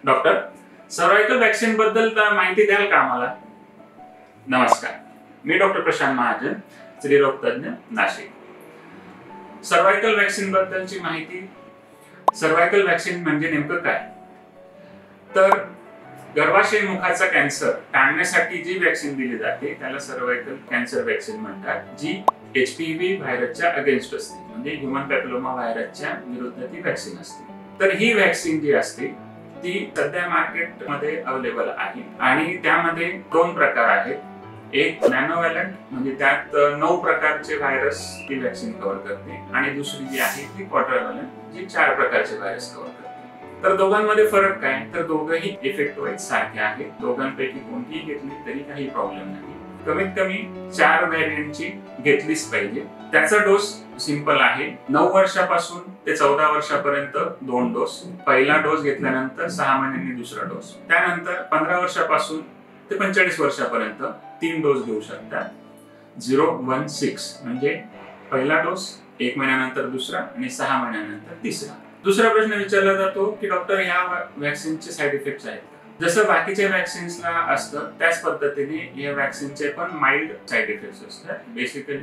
Doctor, cervical vaccine बद्दल माहिती द्याल का आम्हाला? नमस्कार, मी डॉक्टर प्रशांत महाजन, स्त्रीरोग तज्ञ, नाशिक. सर्वायकल वॅक्सिन बद्दलची माहिती. सर्वायकल वॅक्सिन म्हणजे नेमकं काय? तर गर्भाशय मुखाचा कॅन्सर टाळण्यासाठी जी वॅक्सिन दिली जाते त्याला सर्वायकल कॅन्सर वॅक्सिन म्हणतात, जी HPV व्हायरसच्या अगेन्स्ट असते, म्हणजे ह्यूमन पॅपिलोमा व्हायरसच्या विरुद्ध ती वॅक्सिन असते. तर ही वॅक्सिन जी असते ती सध्या मार्केटमध्ये अवेलेबल आहे आणि त्यामध्ये 2 प्रकार आहेत. एक नॅनोव्हॅलंट, म्हणजे त्यात 9 प्रकारचे व्हायरस ती वॅक्सिन कव्हर करते, आणि दुसरी जी आहे ती क्वाड्रिव्हॅलंट, जी 4 प्रकारचे व्हायरस कव्हर करते. तर दोघांमध्ये फरक काय? तर दोघंही इफेक्ट वाईज सारखे आहेत. दोघांपैकी कोणतीही घेतली तरी काही प्रॉब्लेम नाही. कमीत कमी 4 व्हेरियंटची घेतलीच पाहिजे. त्याचा डोस सिंपल आहे. 9 वर्षापासून ते 14 वर्षापर्यंत 2 डोस. पहिला डोस घेतल्यानंतर 6 महिन्यांनी दुसरा डोस. त्यानंतर 15 वर्षापासून ते 45 वर्षापर्यंत 3 डोस घेऊ शकतात. 016 म्हणजे पहिला डोस, 1 महिन्यानंतर दुसरा आणि 6 महिन्यानंतर तिसरा. दुसरा प्रश्न विचारला जातो की डॉक्टर, ह्या वॅक्सिनचे साईड इफेक्ट्स आहेत का? जसं बाकीच्या वॅक्सिन्सला असतं त्याच पद्धतीने या वॅक्सिनचे पण माइल्ड साईड इफेक्ट्स असतात. बेसिकली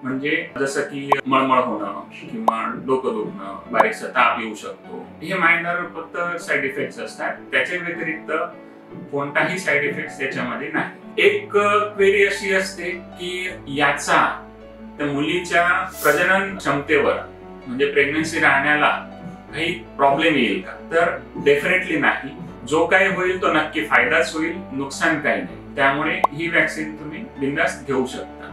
म्हणजे जसं की मळमळ होणं किंवा डोकं दुखणं, बारीकसा ताप येऊ शकतो, हे मायनर फक्त साईड इफेक्ट्स असतात. त्याच्या व्यतिरिक्त कोणताही साईड इफेक्ट त्याच्यामध्ये नाही. एक क्वेरी अशी असते की याचा त्या मुलीच्या प्रजनन क्षमतेवर, म्हणजे प्रेग्नन्सी राहण्याला काही प्रॉब्लेम येईल का? तर डेफिनेटली नाही. जो काही होईल तो नक्की फायदाच होईल, नुकसान काही नाही. त्यामुळे ही वॅक्सिन तुम्ही बिनधास्त घेऊ शकता.